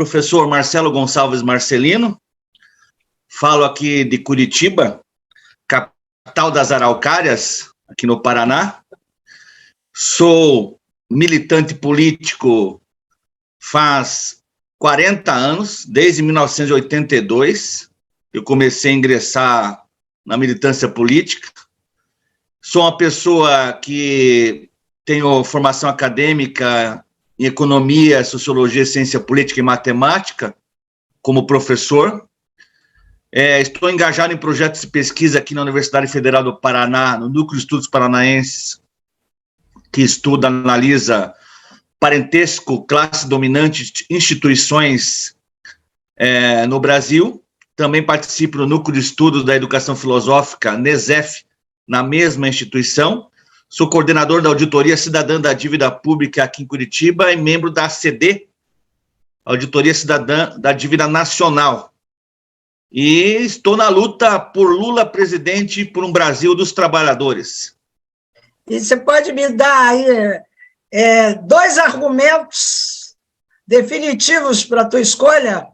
professor Marcelo Gonçalves Marcelino, falo aqui de Curitiba, capital das araucárias, aqui no Paraná. Sou militante político faz 40 anos, desde 1982. Eu comecei a ingressar na militância política. Sou uma pessoa que tenho formação acadêmica em economia, sociologia, ciência política e matemática, como professor. Estou engajado em projetos de pesquisa aqui na Universidade Federal do Paraná, no Núcleo de Estudos Paranaenses, que estuda, analisa parentesco, classe dominante, instituições no Brasil. Também participo do Núcleo de Estudos da Educação Filosófica, NESEF, na mesma instituição. Sou coordenador da Auditoria Cidadã da Dívida Pública aqui em Curitiba e membro da ACD, Auditoria Cidadã da Dívida Nacional. E estou na luta por Lula presidente e por um Brasil dos trabalhadores. E você pode me dar aí 2 argumentos definitivos para a tua escolha?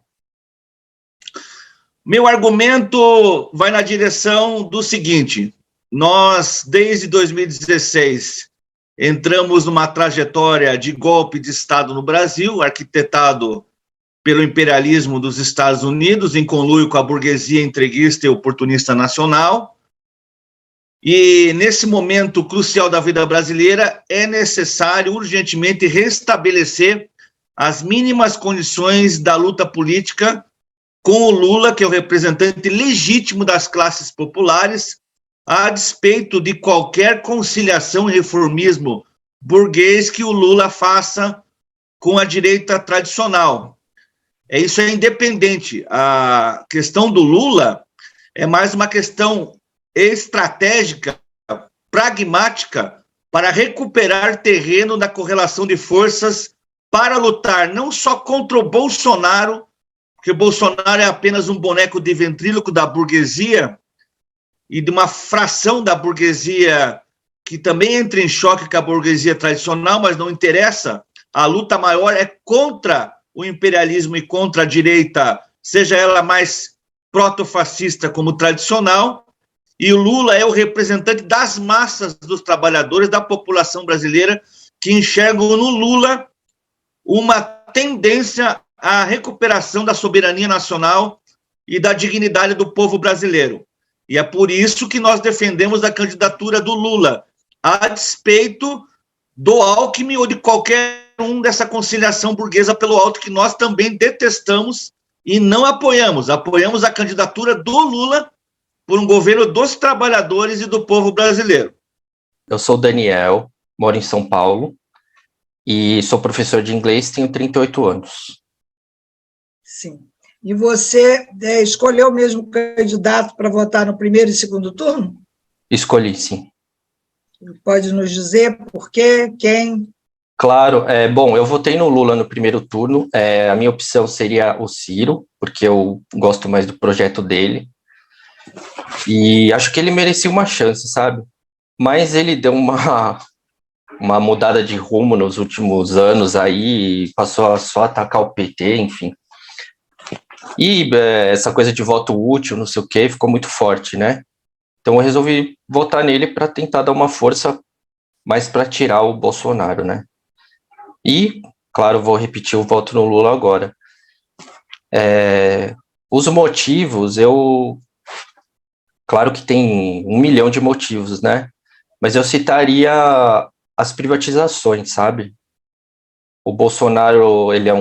Meu argumento vai na direção do seguinte: nós, desde 2016, entramos numa trajetória de golpe de Estado no Brasil, arquitetado pelo imperialismo dos Estados Unidos, em conluio com a burguesia entreguista e oportunista nacional. E, nesse momento crucial da vida brasileira, é necessário urgentemente restabelecer as mínimas condições da luta política com o Lula, que é o representante legítimo das classes populares, a despeito de qualquer conciliação e reformismo burguês que o Lula faça com a direita tradicional. Isso é independente. A questão do Lula é mais uma questão estratégica, pragmática, para recuperar terreno na correlação de forças para lutar não só contra o Bolsonaro, porque o Bolsonaro é apenas um boneco de ventríloco da burguesia e de uma fração da burguesia que também entra em choque com a burguesia tradicional, mas não interessa. A luta maior é contra o imperialismo e contra a direita, seja ela mais proto-fascista como tradicional, e o Lula é o representante das massas dos trabalhadores, da população brasileira, que enxergam no Lula uma tendência à recuperação da soberania nacional e da dignidade do povo brasileiro. E é por isso que nós defendemos a candidatura do Lula, a despeito do Alckmin ou de qualquer um dessa conciliação burguesa pelo alto, que nós também detestamos e não apoiamos. Apoiamos a candidatura do Lula por um governo dos trabalhadores e do povo brasileiro. Eu sou o Daniel, moro em São Paulo e sou professor de inglês, tenho 38 anos. Sim. E você escolheu mesmo o candidato para votar no primeiro e segundo turno? Escolhi, sim. Pode nos dizer por quê, quem? Claro, bom, eu votei no Lula no primeiro turno, a minha opção seria o Ciro, porque eu gosto mais do projeto dele, e acho que ele merecia uma chance, sabe? Mas ele deu uma mudada de rumo nos últimos anos aí, passou a só atacar o PT, enfim. E essa coisa de voto útil, não sei o quê, ficou muito forte, né? Então eu resolvi votar nele para tentar dar uma força mais para tirar o Bolsonaro, né? E, claro, vou repetir o voto no Lula agora. Os motivos, claro que tem 1 milhão de motivos, né? Mas eu citaria as privatizações, sabe? O Bolsonaro, ele é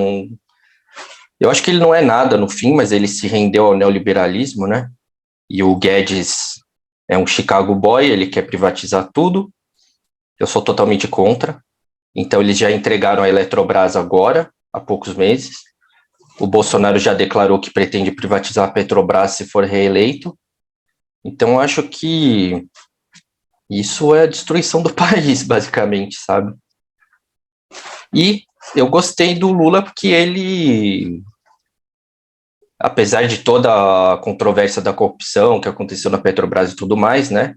eu acho que ele não é nada no fim, mas ele se rendeu ao neoliberalismo, né? E o Guedes é um Chicago boy, ele quer privatizar tudo. Eu sou totalmente contra. Então, eles já entregaram a Eletrobras agora, há poucos meses. O Bolsonaro já declarou que pretende privatizar a Petrobras se for reeleito. Então, acho que isso é a destruição do país, basicamente, sabe? E eu gostei do Lula porque ele, apesar de toda a controvérsia da corrupção que aconteceu na Petrobras e tudo mais, né?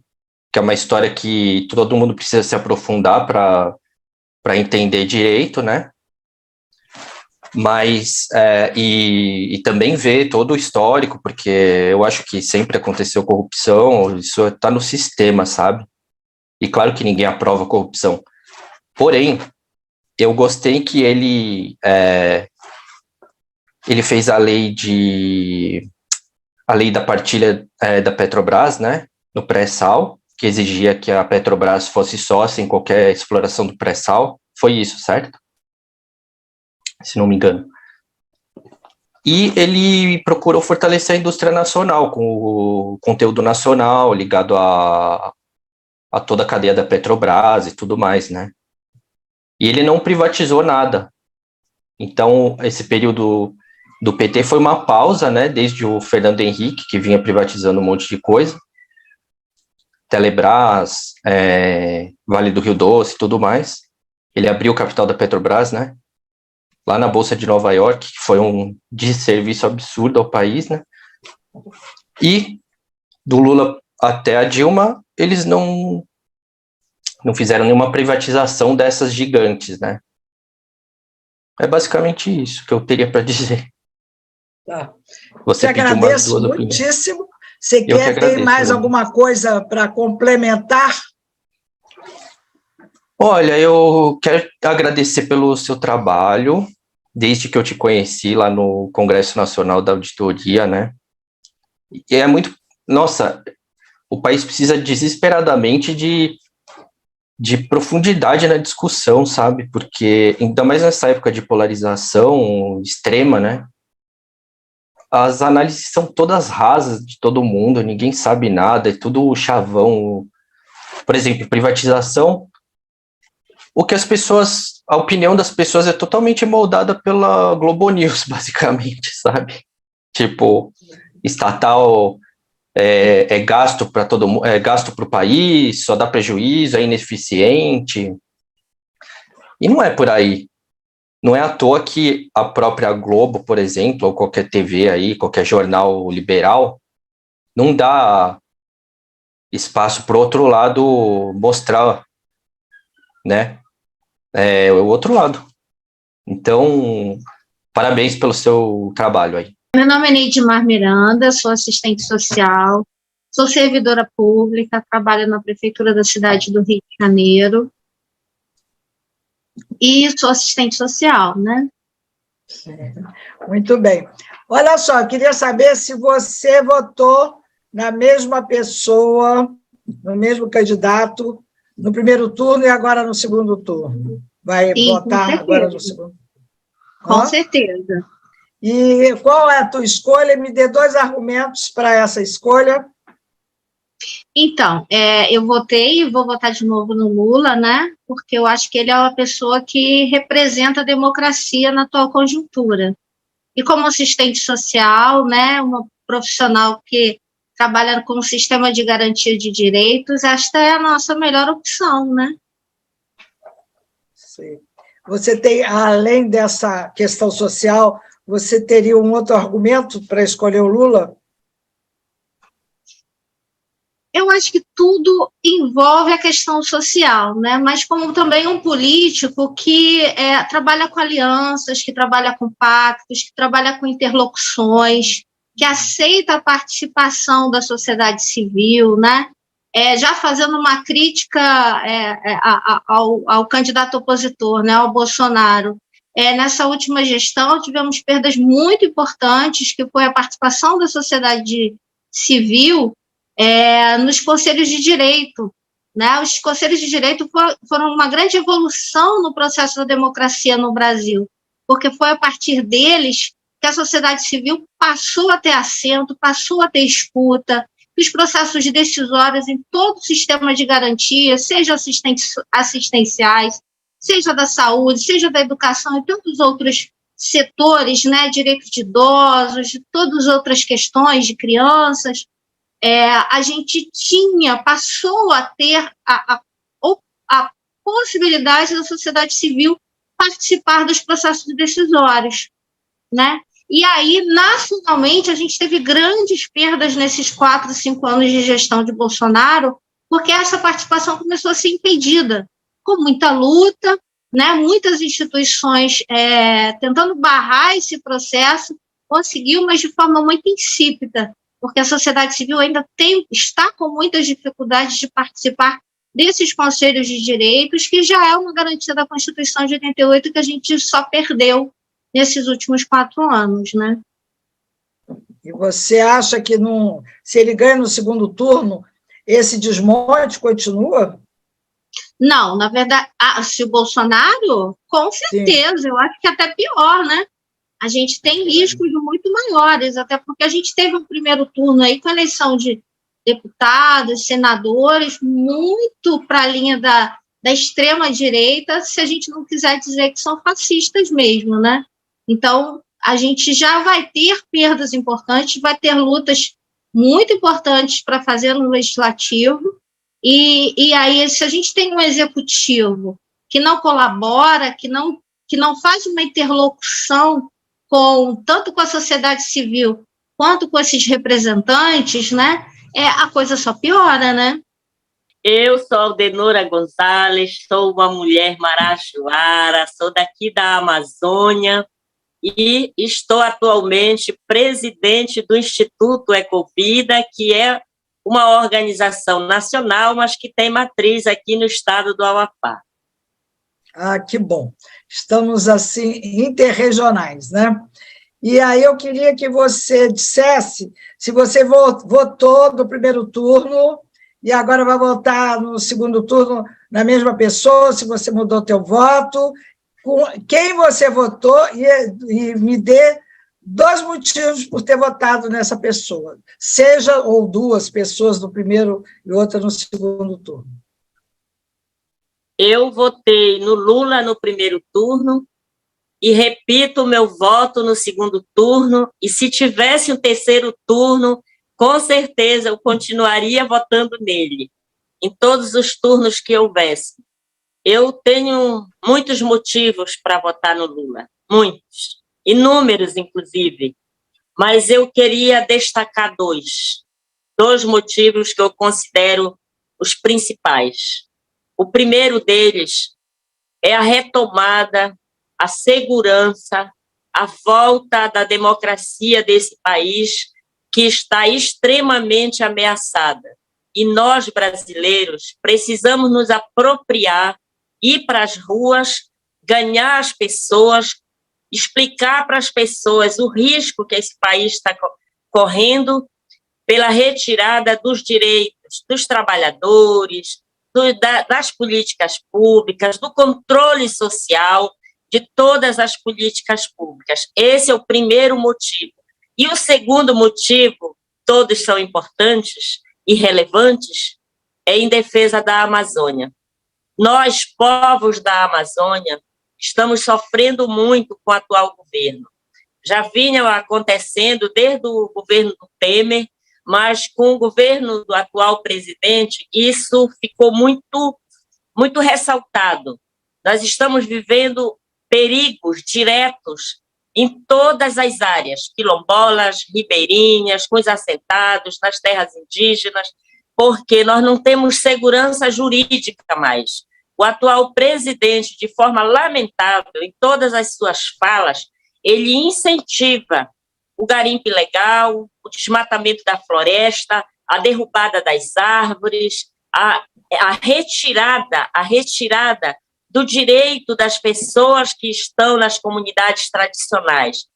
Que é uma história que todo mundo precisa se aprofundar para entender direito, né? Mas, e também ver todo o histórico, porque eu acho que sempre aconteceu corrupção, isso está no sistema, sabe? E claro que ninguém aprova corrupção. Porém, eu gostei que ele fez a lei da partilha da Petrobras, né, no pré-sal, que exigia que a Petrobras fosse sócia em qualquer exploração do pré-sal. Foi isso, certo? Se não me engano. E ele procurou fortalecer a indústria nacional, com o conteúdo nacional ligado a toda a cadeia da Petrobras e tudo mais, né? E ele não privatizou nada. Então, esse período do PT foi uma pausa, né? Desde o Fernando Henrique, que vinha privatizando um monte de coisa. Telebrás, Vale do Rio Doce e tudo mais. Ele abriu o capital da Petrobras, né? Lá na Bolsa de Nova York, que foi um desserviço absurdo ao país, né? E do Lula até a Dilma, eles não fizeram nenhuma privatização dessas gigantes, né? É basicamente isso que eu teria para dizer. Tá. Você Te pediu agradeço umas duas opiniões. muitíssimo. Você Eu que agradeço, tem mais né? alguma coisa para complementar? Olha, eu quero agradecer pelo seu trabalho, desde que eu te conheci lá no Congresso Nacional da Auditoria, né? E é muito... Nossa, o país precisa desesperadamente de profundidade na discussão, sabe? Porque, ainda mais nessa época de polarização extrema, né? As análises são todas rasas de todo mundo, ninguém sabe nada, é tudo chavão. Por exemplo, privatização, a opinião das pessoas é totalmente moldada pela Globo News, basicamente, sabe? Tipo, estatal é gasto para todo mundo, é gasto para o país, só dá prejuízo, é ineficiente. E não é por aí. Não é à toa que a própria Globo, por exemplo, ou qualquer TV aí, qualquer jornal liberal, não dá espaço para o outro lado mostrar, né? O outro lado. Então, parabéns pelo seu trabalho aí. Meu nome é Neidmar Miranda, sou assistente social, sou servidora pública, trabalho na Prefeitura da cidade do Rio de Janeiro e sou assistente social, né? Muito bem. Olha só, eu queria saber se você votou na mesma pessoa, no mesmo candidato, no primeiro turno e agora no segundo turno. Vai Sim, votar agora no segundo? Com certeza. E qual é a tua escolha? Me dê 2 argumentos para essa escolha. Então, eu votei e vou votar de novo no Lula, né? Porque eu acho que ele é uma pessoa que representa a democracia na atual conjuntura. E como assistente social, né, uma profissional que trabalha com o sistema de garantia de direitos, esta é a nossa melhor opção, né? Sim. Você tem, além dessa questão social, você teria um outro argumento para escolher o Lula? Eu acho que tudo envolve a questão social, né? Mas como também um político que trabalha com alianças, que trabalha com pactos, que trabalha com interlocuções, que aceita a participação da sociedade civil, né? Já fazendo uma crítica ao candidato opositor, né, ao Bolsonaro. Nessa última gestão, tivemos perdas muito importantes, que foi a participação da sociedade civil nos conselhos de direito. Né? Os conselhos de direito foram uma grande evolução no processo da democracia no Brasil, porque foi a partir deles que a sociedade civil passou a ter assento, passou a ter escuta, que os processos decisórios em todo o sistema de garantia, seja assistenciais, seja da saúde, seja da educação e tantos outros setores, né, direitos de idosos, todas as outras questões de crianças, a gente passou a ter a possibilidade da sociedade civil participar dos processos decisórios, né? E aí, nacionalmente, a gente teve grandes perdas nesses 4, 5 anos de gestão de Bolsonaro, porque essa participação começou a ser impedida, com muita luta, né, muitas instituições tentando barrar esse processo, conseguiu, mas de forma muito insípida, porque a sociedade civil ainda está com muitas dificuldades de participar desses conselhos de direitos, que já é uma garantia da Constituição de 88, que a gente só perdeu nesses últimos 4 anos, né? E você acha que, se ele ganha no segundo turno, esse desmonte continua? Não, na verdade, se o Bolsonaro, com certeza, eu acho que até pior, né? A gente tem riscos muito maiores, até porque a gente teve um primeiro turno aí com a eleição de deputados, senadores, muito para a linha da extrema-direita, se a gente não quiser dizer que são fascistas mesmo, né? Então, a gente já vai ter perdas importantes, vai ter lutas muito importantes para fazer no legislativo, e aí, se a gente tem um executivo que não colabora, que não faz uma interlocução tanto com a sociedade civil quanto com esses representantes, né, a coisa só piora, né? Eu sou Aldenora Gonzalez, sou uma mulher marajoara, sou daqui da Amazônia e estou atualmente presidente do Instituto Ecovida, que é uma organização nacional, mas que tem matriz aqui no estado do Amapá. Ah, que bom. Estamos, assim, interregionais, né? E aí eu queria que você dissesse se você votou no primeiro turno e agora vai votar no segundo turno na mesma pessoa, se você mudou teu voto, com quem você votou e me dê 2 motivos por ter votado nessa pessoa, seja ou 2 pessoas no primeiro e outra no segundo turno. Eu votei no Lula no primeiro turno e repito o meu voto no segundo turno, e se tivesse um terceiro turno, com certeza eu continuaria votando nele, em todos os turnos que houvesse. Eu tenho muitos motivos para votar no Lula, muitos, inúmeros, inclusive, mas eu queria destacar 2 motivos que eu considero os principais. O primeiro deles é a retomada, a segurança, a volta da democracia desse país, que está extremamente ameaçada. E nós, brasileiros, precisamos nos apropriar, ir para as ruas, ganhar as pessoas, explicar para as pessoas o risco que esse país está correndo pela retirada dos direitos dos trabalhadores, das políticas públicas, do controle social de todas as políticas públicas. Esse é o primeiro motivo. E o segundo motivo, todos são importantes e relevantes, é em defesa da Amazônia. Nós, povos da Amazônia, estamos sofrendo muito com o atual governo. Já vinha acontecendo desde o governo do Temer, mas com o governo do atual presidente, isso ficou muito, muito ressaltado. Nós estamos vivendo perigos diretos em todas as áreas, quilombolas, ribeirinhas, com os assentados, nas terras indígenas, porque nós não temos segurança jurídica mais. O atual presidente, de forma lamentável, em todas as suas falas, ele incentiva o garimpo ilegal, o desmatamento da floresta, a derrubada das árvores, a retirada do direito das pessoas que estão nas comunidades tradicionais.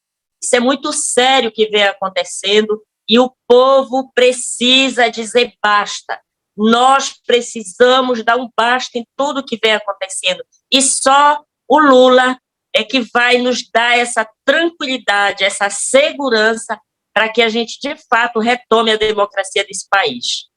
Isso é muito sério que vem acontecendo e o povo precisa dizer basta. Nós precisamos dar um basta em tudo que vem acontecendo. E só o Lula é que vai nos dar essa tranquilidade, essa segurança para que a gente, de fato, retome a democracia desse país.